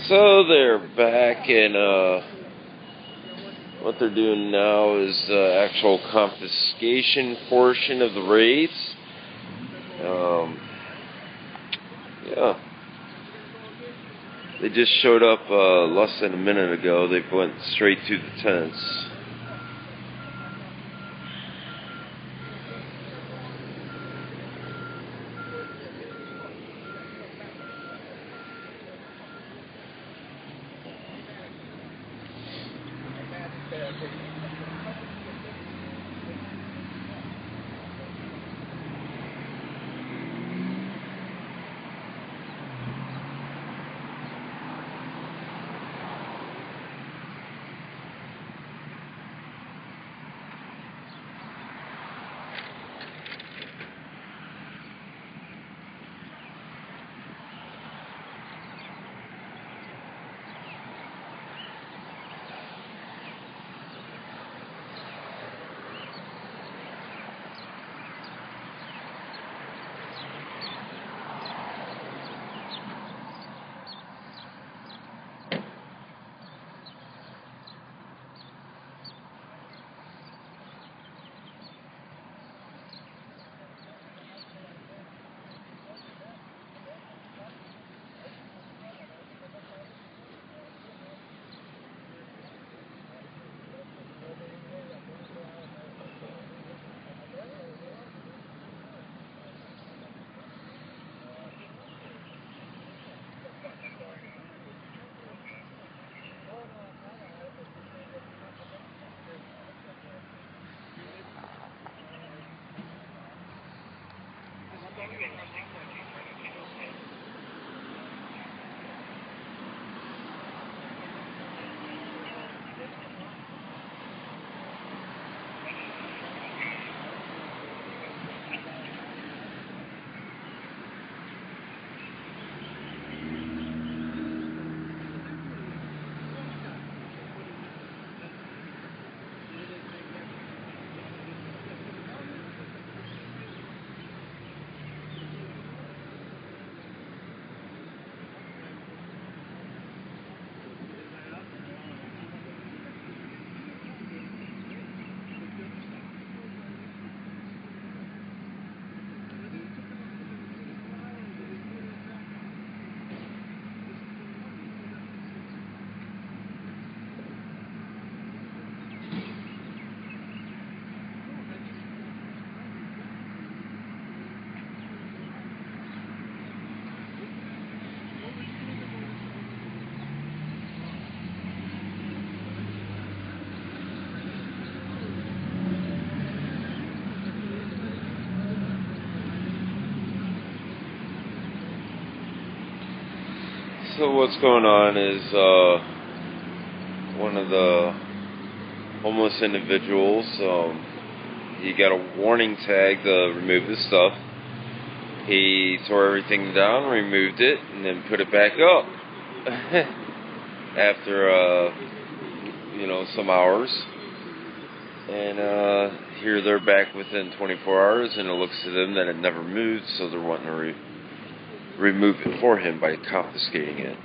So they're back, and what they're doing now is the actual confiscation portion of the raids. Yeah. They just showed up less than a minute ago. They went straight to the tents. So what's going on is one of the homeless individuals, he got a warning tag to remove his stuff. He tore everything down, removed it, and then put it back up after some hours. And here they're back within 24 hours, and it looks to them that it never moved, so they're wanting to remove it for him by confiscating it.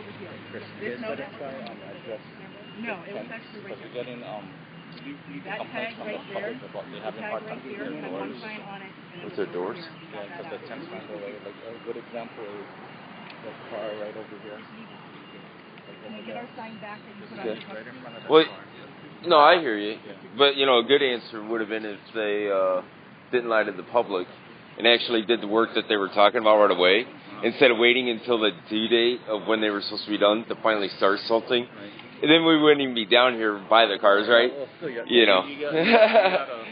over here. Chris, This notice? address. No, it was actually right Because here. we're getting That tag right there, the tag right here had one sign on it. And Was there doors? Yeah, because the temps might go away. Like a good example is the car right over here. Can we get our sign back and put on Okay. the Right in front of that Well, car. no, I hear you. But, you know, a good answer would have been if they didn't lie to the public and actually did the work that they were talking about right away, instead of waiting until the due date of when they were supposed to be done to finally start something. Right. And then we wouldn't even be down here by the cars, right? Well, still, You know. you gotta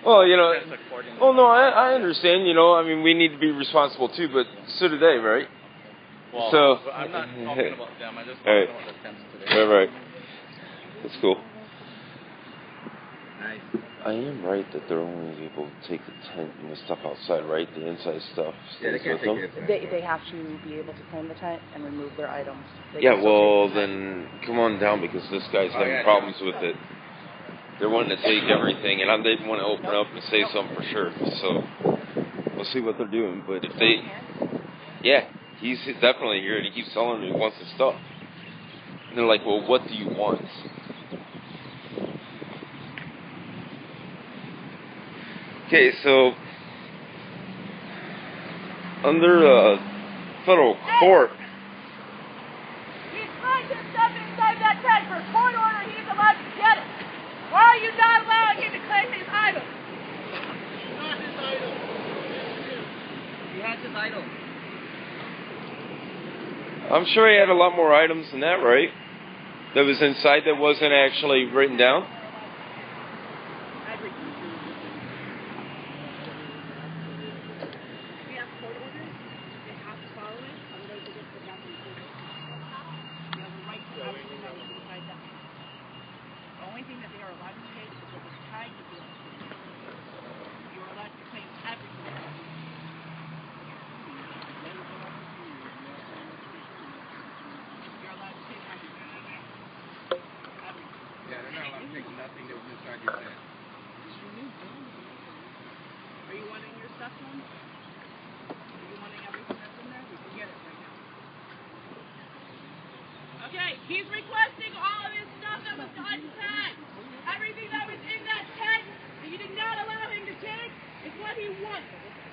Well, you know. dress accordingly. Oh, no, I understand, you know. I mean, we need to be responsible, too, but so do they, right? Well, So, I'm not talking about them. I'm just Right. talking about the temps today. Right. That's cool. Nice. I am right that they're only able to take the tent and the stuff outside, right? The inside stuff stays with them. They have to be able to claim the tent and remove their items. Yeah, well, then come on down because this guy's having problems with it. They're wanting to take everything, and I didn't want to open up and say something for sure. So we'll see what they're doing. But if they, yeah, he's definitely here, and he keeps telling me he wants the stuff. And they're like, well, what do you want? Okay, so under federal court. He's trying to stuff inside that tag for a court order. He's allowed to get it. Why are you not allowing him to claim his item? Not his item. He has his item. I'm sure he had a lot more items than that, right? That was inside that wasn't actually written down? We have court orders. They have to follow it. Otherwise, they get put back in prison. You have a right to everything that was inside that. The only thing that they are allowed to take is what was tied to them. You're allowed to claim everything. You're allowed to take everything. Yeah, they're not allowed to take nothing that was inside your tent. Are you wanting your stuff home? Are you wanting everything that's in there? We can get it right now. Okay, he's requesting all of his stuff that was untagged. Everything that was in that tag that you did not allow him to take is what he wants.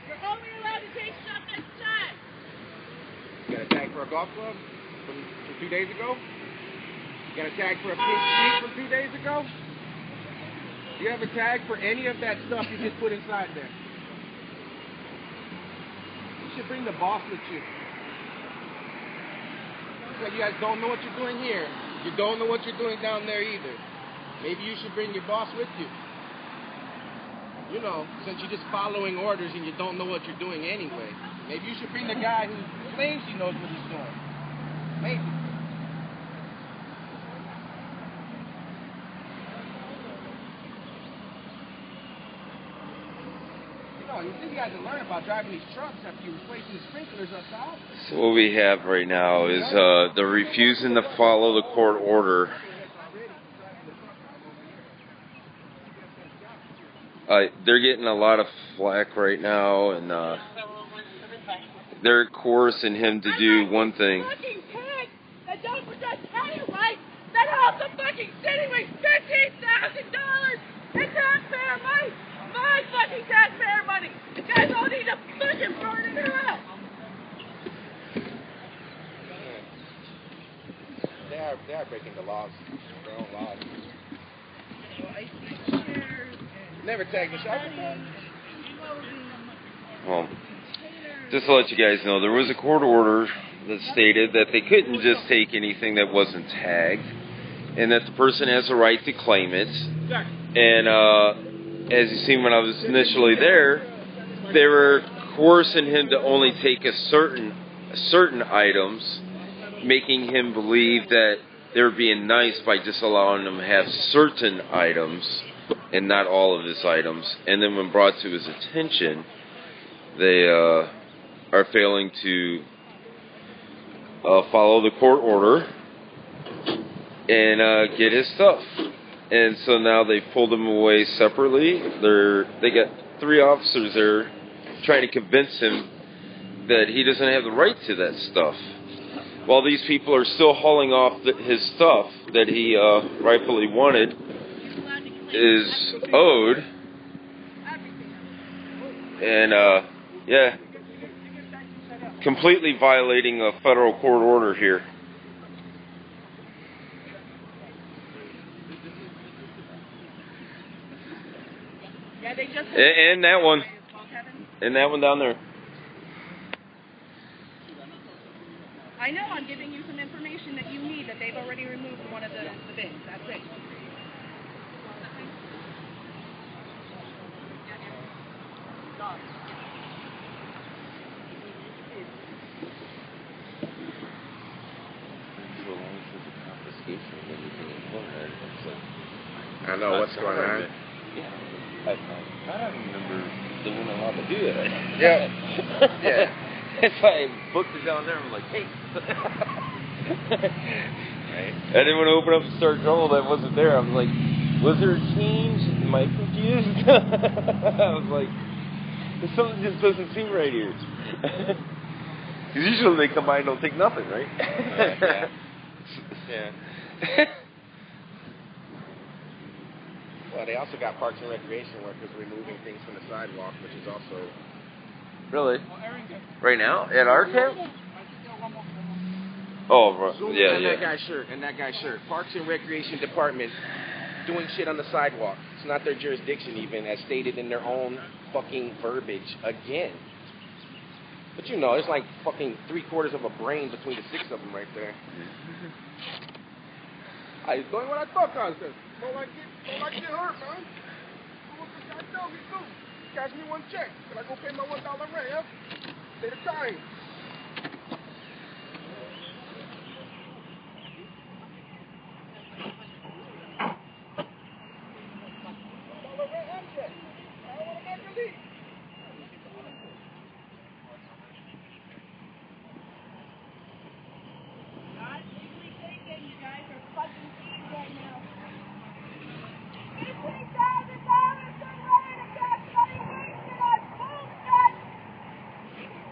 You're only allowed to take stuff that's tagged. You got a tag for a golf club from 2 days ago? You got a tag for a pink sheet from 2 days ago? Do you have a tag for any of that stuff you just put inside there? You should bring the boss with you. So you guys don't know what you're doing here. You don't know what you're doing down there either. Maybe you should bring your boss with you. You know, since you're just following orders and you don't know what you're doing anyway. Maybe you should bring the guy who claims he knows what he's doing. Maybe. You think you guys will learn about driving these trucks after you replacing the sprinklers up top? So what we have right now is they're refusing to follow the court order. They're getting a lot of flack right now, and they're coercing him to do one thing. Fucking pigs that don't just tell you right that half the fucking city wastes $15,000 in taxpayer money. My fucking taxpayer money. You guys all need to fucking burn it out. They are breaking the laws, their own laws. Never tagged the shop before? Well, just to let you guys know, there was a court order that stated that they couldn't just take anything that wasn't tagged, and that the person has a right to claim it. And as you seen when I was initially there, they were coercing him to only take certain items, making him believe that they were being nice by just allowing him to have certain items and not all of his items. And then when brought to his attention, they are failing to follow the court order and get his stuff. And so now they pulled him away separately. They got 3 officers there trying to convince him that he doesn't have the right to that stuff. while these people are still hauling off his stuff that he rightfully wanted is owed. And, yeah, completely violating a federal court order here. Yeah, they just And that one. And that one down there. I know, I'm giving you some information that you need, that they've already removed one of the bins. That's it. I know what's going on. Yeah. I don't remember they weren't allowed to do that. Yeah. Yeah. If I booked it down there, I'm like, hey. Right. I didn't want to open up and start trouble that wasn't there. I was like, was there a change? Am I confused? I was like, something just doesn't seem right here. Because usually they come by and don't take nothing, right? Yeah. Yeah. Well, they also got Parks and Recreation workers removing things from the sidewalk, which is also... Really? Right now? At our camp? Oh, yeah, and yeah. that guy's shirt. Parks and Recreation Department doing shit on the sidewalk. It's not their jurisdiction even, as stated in their own fucking verbiage again. But you know, it's like fucking 3/4 of a brain between the 6 of them right there. I was doing what I thought I was doing. More like get hurt, man. What the guy tell me too? Cash me one check. Can I go pay my $1 rent, yeah? Say the time.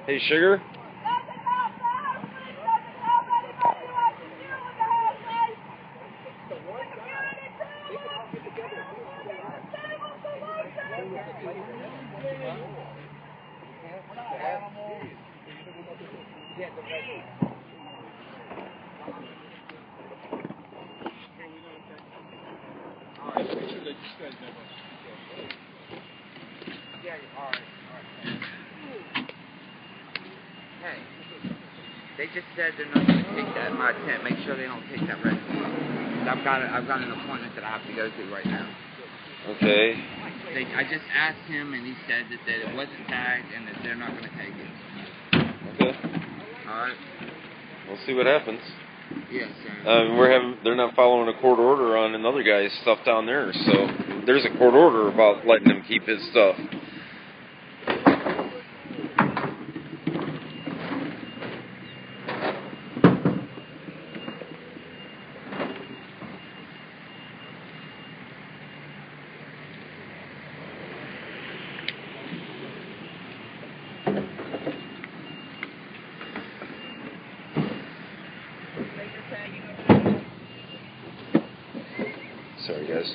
Hey, Sugar? Hey, they just said they're not going to take that in my tent. Make sure they don't take that red. I've got an appointment that I have to go to right now. Okay. I just asked him, and he said that it wasn't tagged and that they're not going to take it. Okay. All right. We'll see what happens. Yes, they're not following a court order on another guy's stuff down there, so there's a court order about letting him keep his stuff. Sorry, guys.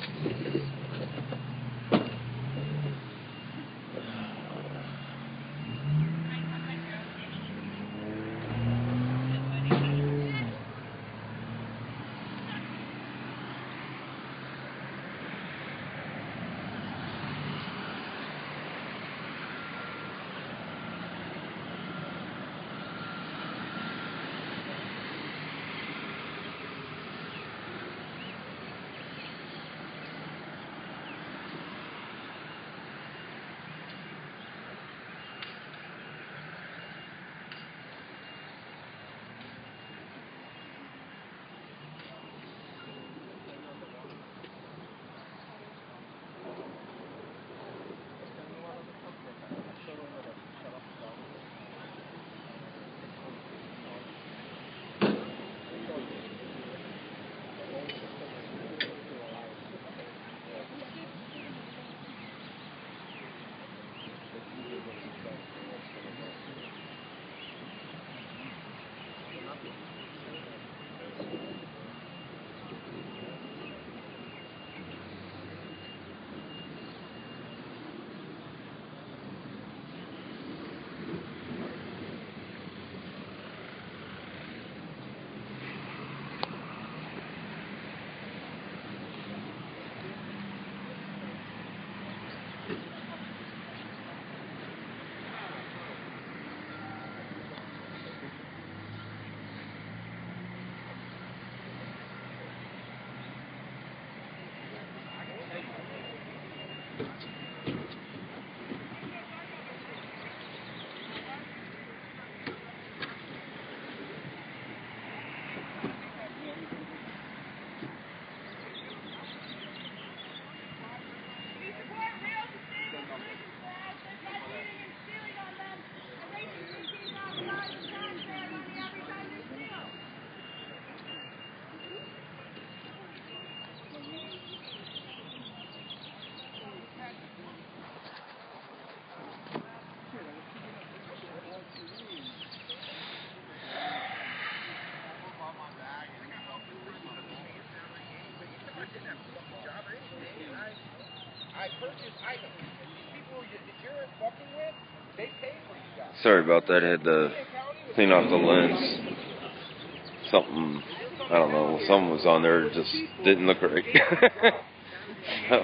Sorry about that. I had to clean off the lens. Something, I don't know, something was on there that just didn't look right. So.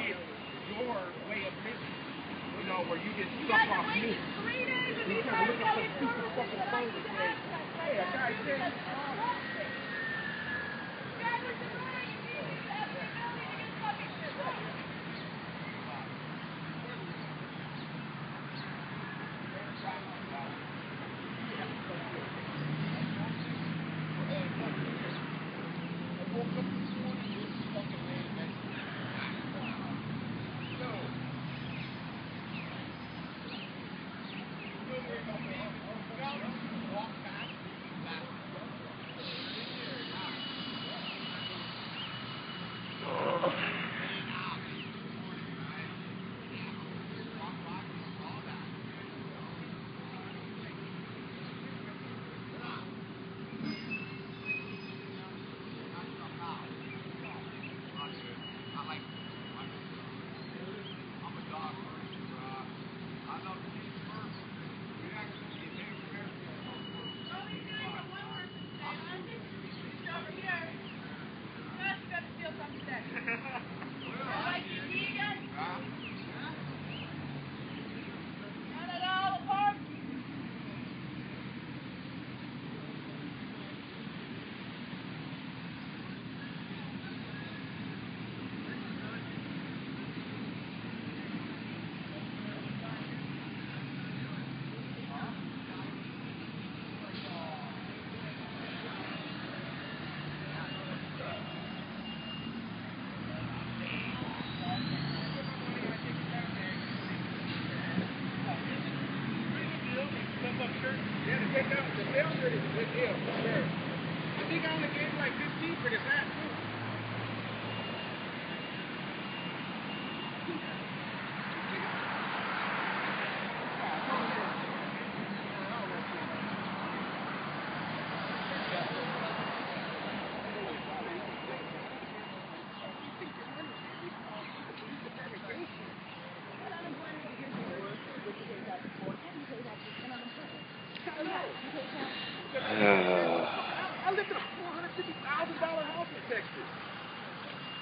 I lived in a $450,000 house in Texas.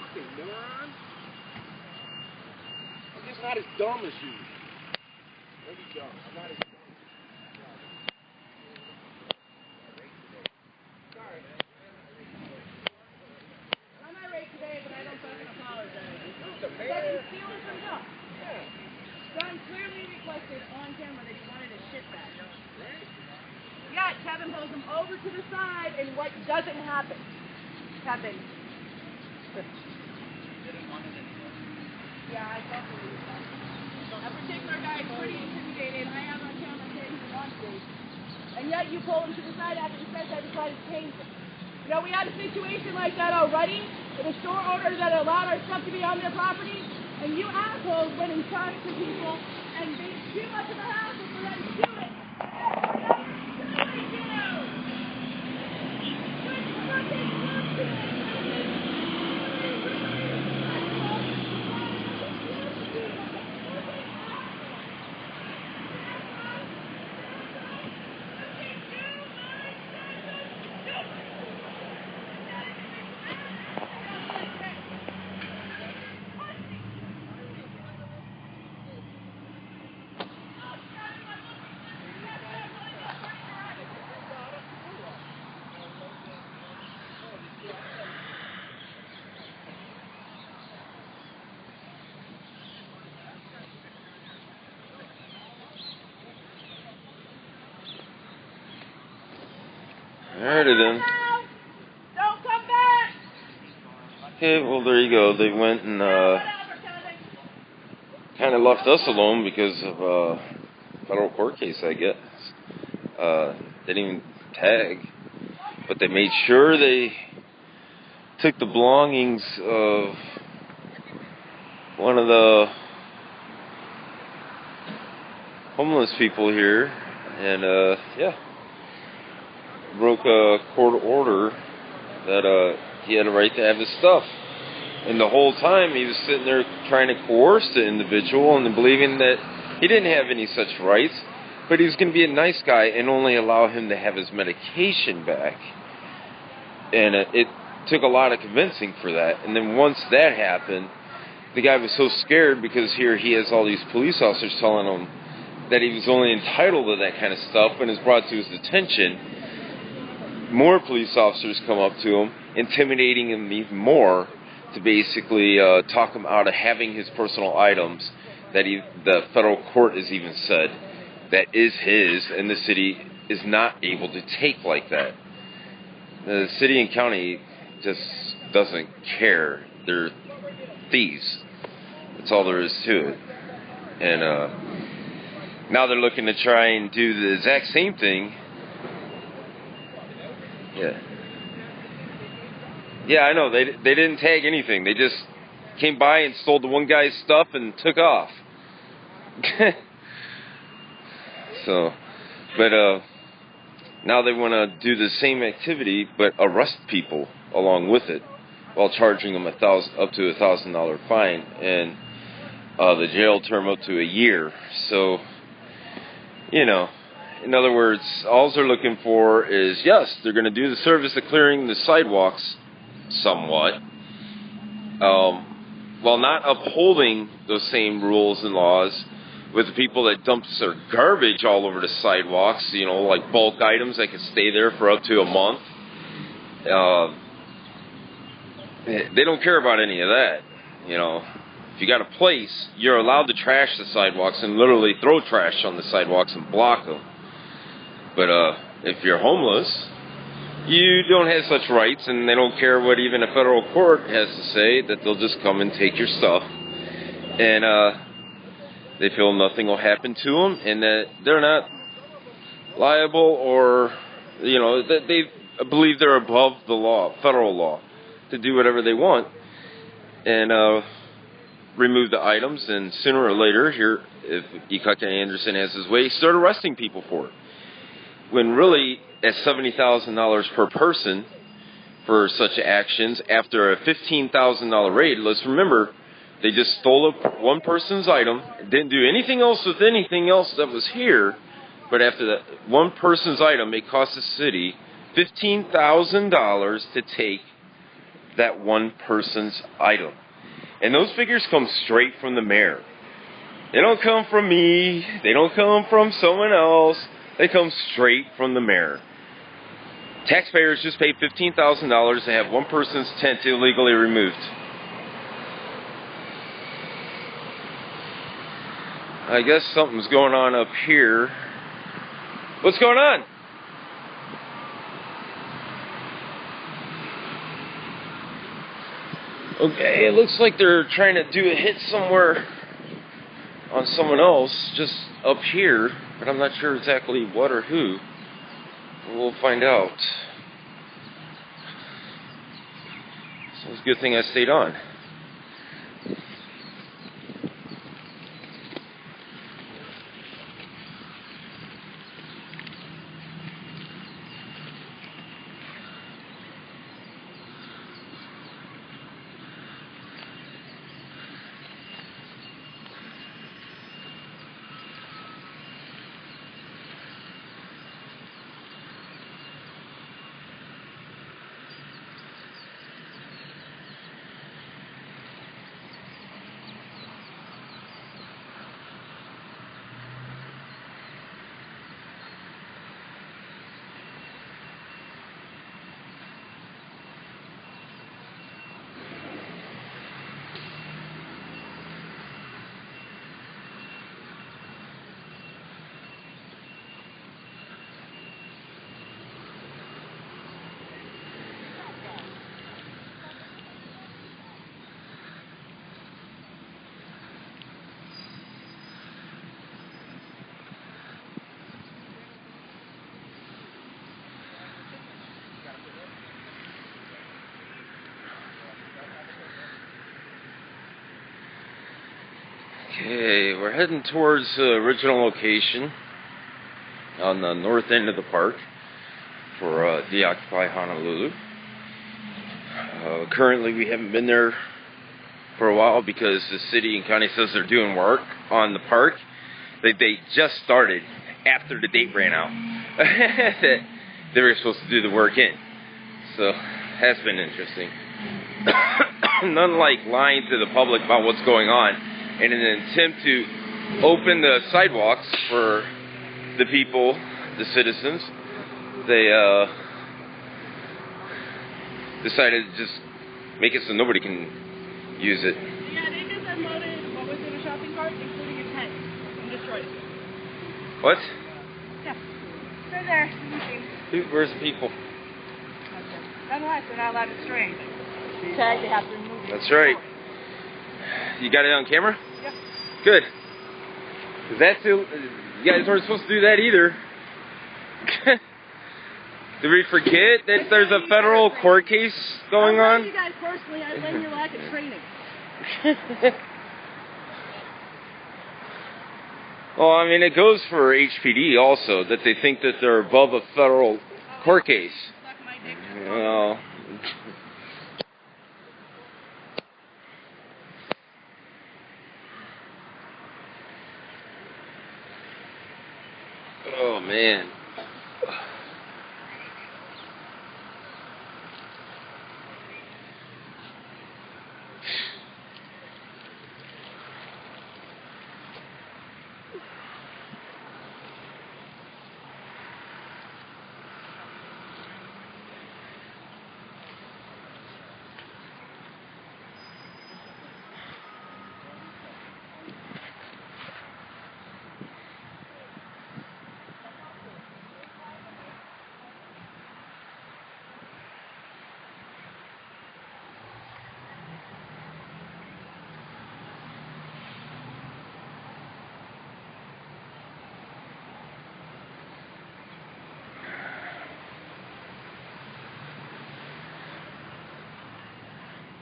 Fucking moron. I'm just not as dumb as you. Maybe dumb. I'm not as dumb. Sorry. I'm not right today, but I don't fucking apologize. The mayor. Stealing from Duck. Yeah. John clearly requested on camera that he wanted a shit bag. Right? Yeah, Kevin pulls him over to the side, and what doesn't happen? Kevin. Yeah, I don't believe that. That particular guy is pretty intimidated. I have on camera saying he wants to. And yet you pull him to the side after he says I decided to change it. You know, we had a situation like that already with a store owner that allowed our stuff to be on their property, and you assholes went and charged the people and made too much of a hassle for them to do it. Alrighty then. Don't come back! Okay, well there you go. They went and kind of left us alone because of a federal court case, I guess. They didn't even tag, but they made sure they took the belongings of one of the homeless people here, and broke a court order that he had a right to have his stuff. And the whole time he was sitting there trying to coerce the individual and believing that he didn't have any such rights, but he was going to be a nice guy and only allow him to have his medication back. And it took a lot of convincing for that. And then once that happened, the guy was so scared because here he has all these police officers telling him that he was only entitled to that kind of stuff. When it's brought to his attention, more police officers come up to him, intimidating him even more to basically talk him out of having his personal items that the federal court has even said that is his, and the city is not able to take like that. The city and county just doesn't care. They're thieves. That's all there is to it. And now they're looking to try and do the exact same thing. Yeah, I know. They didn't tag anything. They just came by and stole the one guy's stuff and took off. But now they want to do the same activity, but arrest people along with it, while charging them up to $1,000 fine and the jail term up to a year. So, in other words, all they're looking for is, yes, they're going to do the service of clearing the sidewalks somewhat, while not upholding those same rules and laws with the people that dump their garbage all over the sidewalks, like bulk items that can stay there for up to a month. They don't care about any of that. If you got a place, you're allowed to trash the sidewalks and literally throw trash on the sidewalks and block them. But if you're homeless, you don't have such rights, and they don't care what even a federal court has to say, that they'll just come and take your stuff. And they feel nothing will happen to them, and that they're not liable, or, that they believe they're above the law, federal law, to do whatever they want and remove the items. And sooner or later, here, if Occupy Anderson has his way, start arresting people for it. When really, at $70,000 per person for such actions, after a $15,000 raid, let's remember, they just stole one person's item, didn't do anything else with anything else that was here, but after that one person's item, it cost the city $15,000 to take that one person's item. And those figures come straight from the mayor. They don't come from me, they don't come from someone else, they come straight from the mayor. Taxpayers just paid $15,000 to have one person's tent illegally removed. I guess something's going on up here. What's going on? Okay, it looks like they're trying to do a hit somewhere on someone else just up here, but I'm not sure exactly what or who. We'll find out. So it's a good thing I stayed on. Okay, we're heading towards the original location on the north end of the park for the Occupy Honolulu. Currently, we haven't been there for a while because the city and county says they're doing work on the park. They just started after the date ran out. That they were supposed to do the work in. So, has been interesting. None like lying to the public about what's going on in an attempt to open the sidewalks for the people, the citizens. They decided to just make it so nobody can use it. Yeah, they just unloaded what was in the shopping cart, including a tent, and destroyed it. What? Yeah. They're there. Where's the people? Nonetheless, they're not allowed to stray. Tag, they have to remove it. That's right. You got it on camera? Yep. Good. 'Cause that's you guys weren't supposed to do that either. Did we forget that there's a federal court case going I on? blame you guys personally. I blame your lack of training. Well, I mean, it goes for HPD also, that they think that they're above a federal court case. Suck my dick. Well, oh man.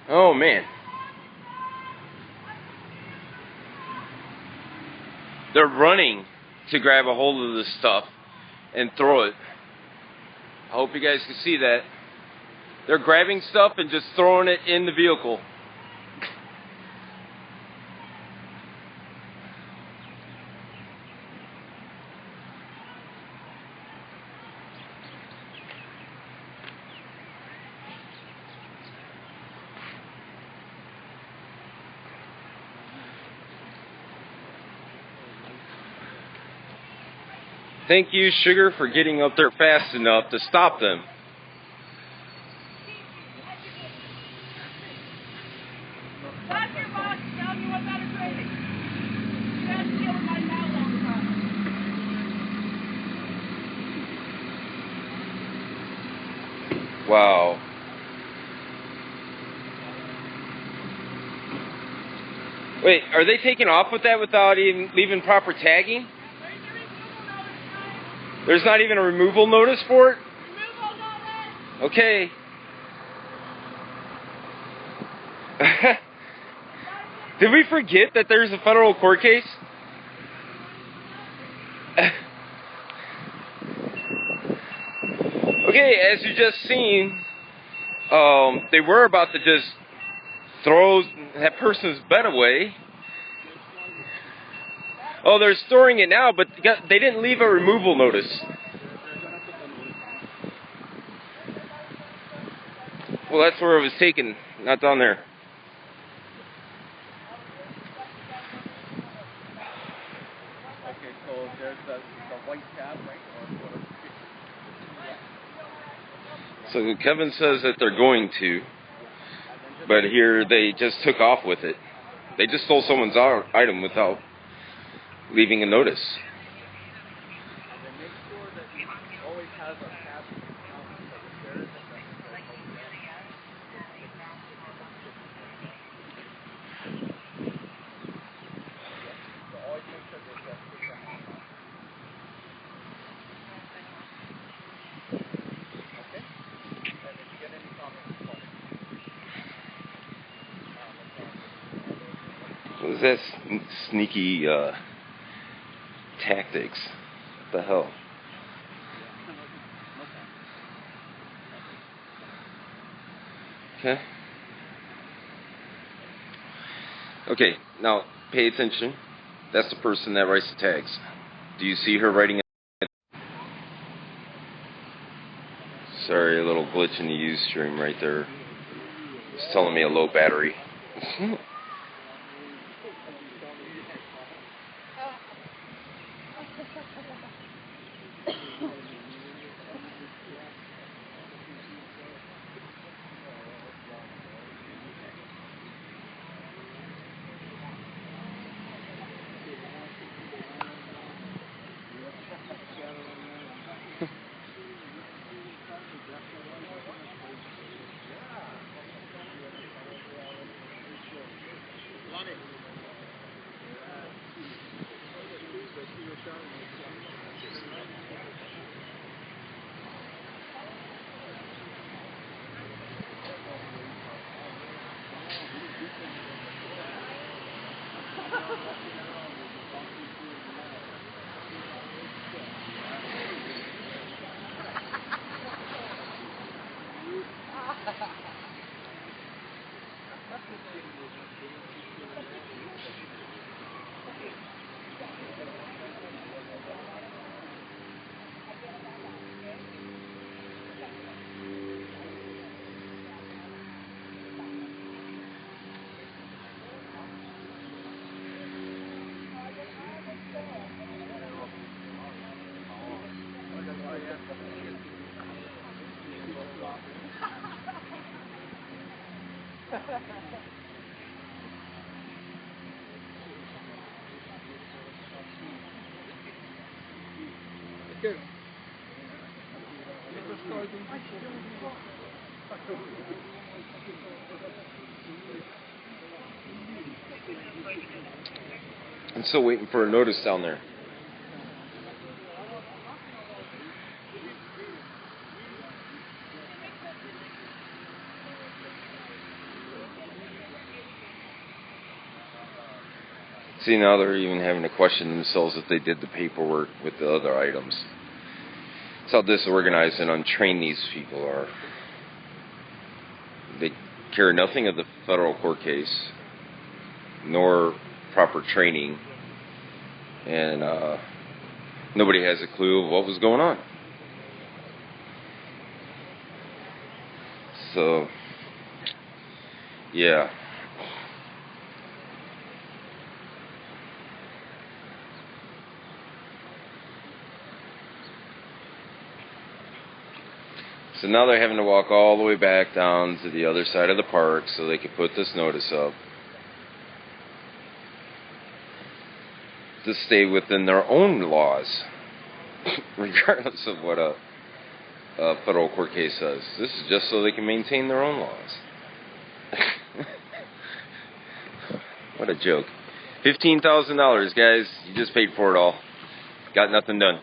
Oh man. They're running to grab a hold of this stuff and throw it. I hope you guys can see that. They're grabbing stuff and just throwing it in the vehicle. Thank you, Sugar, for getting up there fast enough to stop them. That's your boss telling you what better training. You have to deal with my mouth all the time. Wow. Wait, are they taking off with that without even leaving proper tagging? There's not even a removal notice for it? Removal notice! Okay. Did we forget that there's a federal court case? Okay, as you just seen, they were about to just throw that person's bed away. Oh, they're storing it now, but they didn't leave a removal notice. Well, that's where it was taken, not down there. Okay, so there's the white tab, right? So Kevin says that they're going to, but here they just took off with it. They just stole someone's item without leaving a notice. And then make sure that it always has a tab for the stairs. So always make sure there's that switch on. Okay? And if you get any comments, call me. What is that sneaky tactics? What the hell? Okay. Okay, now pay attention. That's the person that writes the tags. Do you see her writing it? Sorry, a little glitch in the ustream right there. It's telling me a low battery. I'm still waiting for a notice down there. See, now they're even having to question themselves if they did the paperwork with the other items. That's how disorganized and untrained these people are. They care nothing of the federal court case, nor proper training, and nobody has a clue of what was going on. So, yeah. So now they're having to walk all the way back down to the other side of the park so they can put this notice up to stay within their own laws, regardless of what a federal court case says. This is just so they can maintain their own laws. What a joke. $15,000, guys. You just paid for it all. Got nothing done.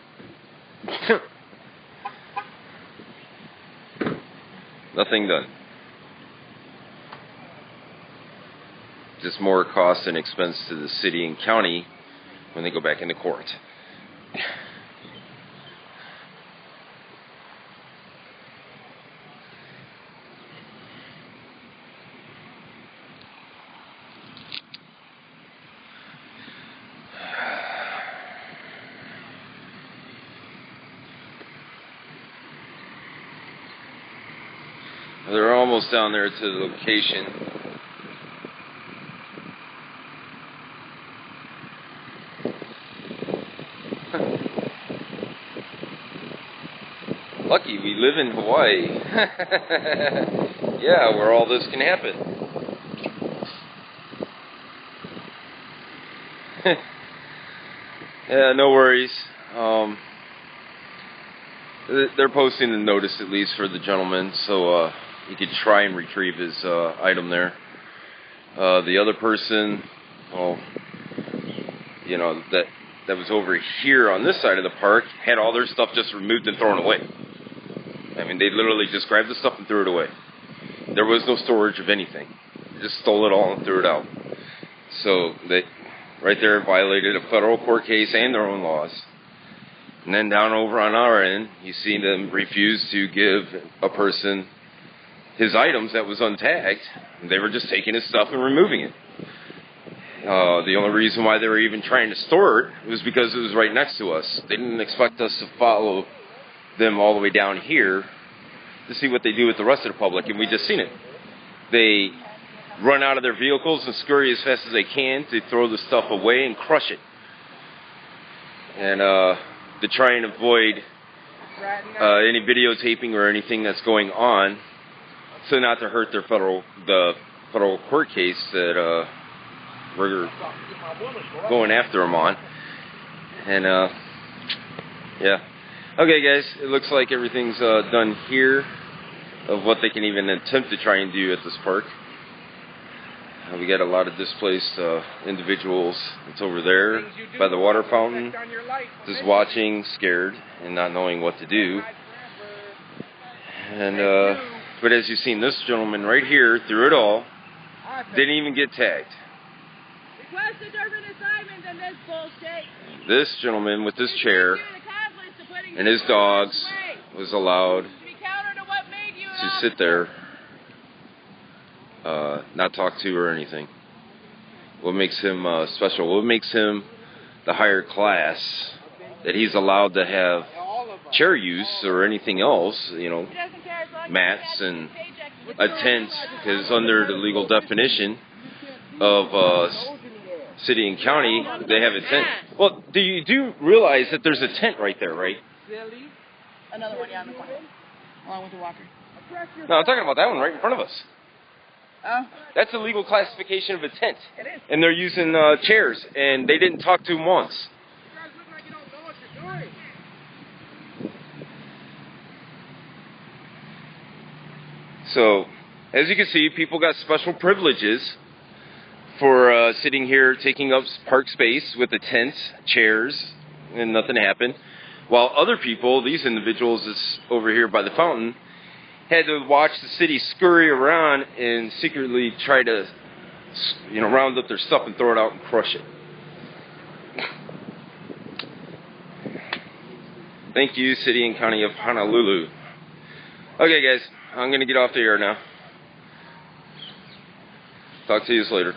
Nothing done. Just more cost and expense to the city and county when they go back into court. They're almost down there to the location. Lucky we live in Hawaii. Yeah, where all this can happen. Yeah, no worries. They're posting the notice at least for the gentleman, so you could try and retrieve his item there. The other person, well, you know, that was over here on this side of the park had all their stuff just removed and thrown away. I mean, they literally just grabbed the stuff and threw it away. There was no storage of anything. They just stole it all and threw it out. So they, right there, violated a federal court case and their own laws. And then down over on our end, you see them refuse to give a person his items that was untagged. They were just taking his stuff and removing it. The only reason why they were even trying to store it was because it was right next to us. They didn't expect us to follow them all the way down here to see what they do with the rest of the public, and we just seen it. They run out of their vehicles and scurry as fast as they can to throw the stuff away and crush it. And to try and avoid any videotaping or anything that's going on, so not to hurt the federal court case that we're going after them on. And yeah. Okay, guys, it looks like everything's done here of what they can even attempt to try and do at this park. We got a lot of displaced individuals. It's over there by the water fountain, just watching, scared, and not knowing what to do. And but as you've seen, this gentleman right here, through it all, didn't even get tagged. Request a different assignment than this bullshit. This gentleman with this chair and his dogs was allowed to sit there, not talk to or anything. What makes him special? What makes him the higher class that he's allowed to have chair use or anything else, you know, mats and a tent, because under the legal definition of city and county, they have a tent. Well, you do realize that there's a tent right there, right? Another one, yeah, in the corner. Along with the walker. No, I'm talking about that one right in front of us. Oh. That's the legal classification of a tent. It is. And they're using chairs, and they didn't talk to him once. You guys look like you don't know what you're doing. So, as you can see, people got special privileges for sitting here, taking up park space with a tent, chairs, and nothing happened. While other people, these individuals that's over here by the fountain, had to watch the city scurry around and secretly try to, you know, round up their stuff and throw it out and crush it. Thank you, City and County of Honolulu. Okay, guys, I'm going to get off the air now. Talk to you later.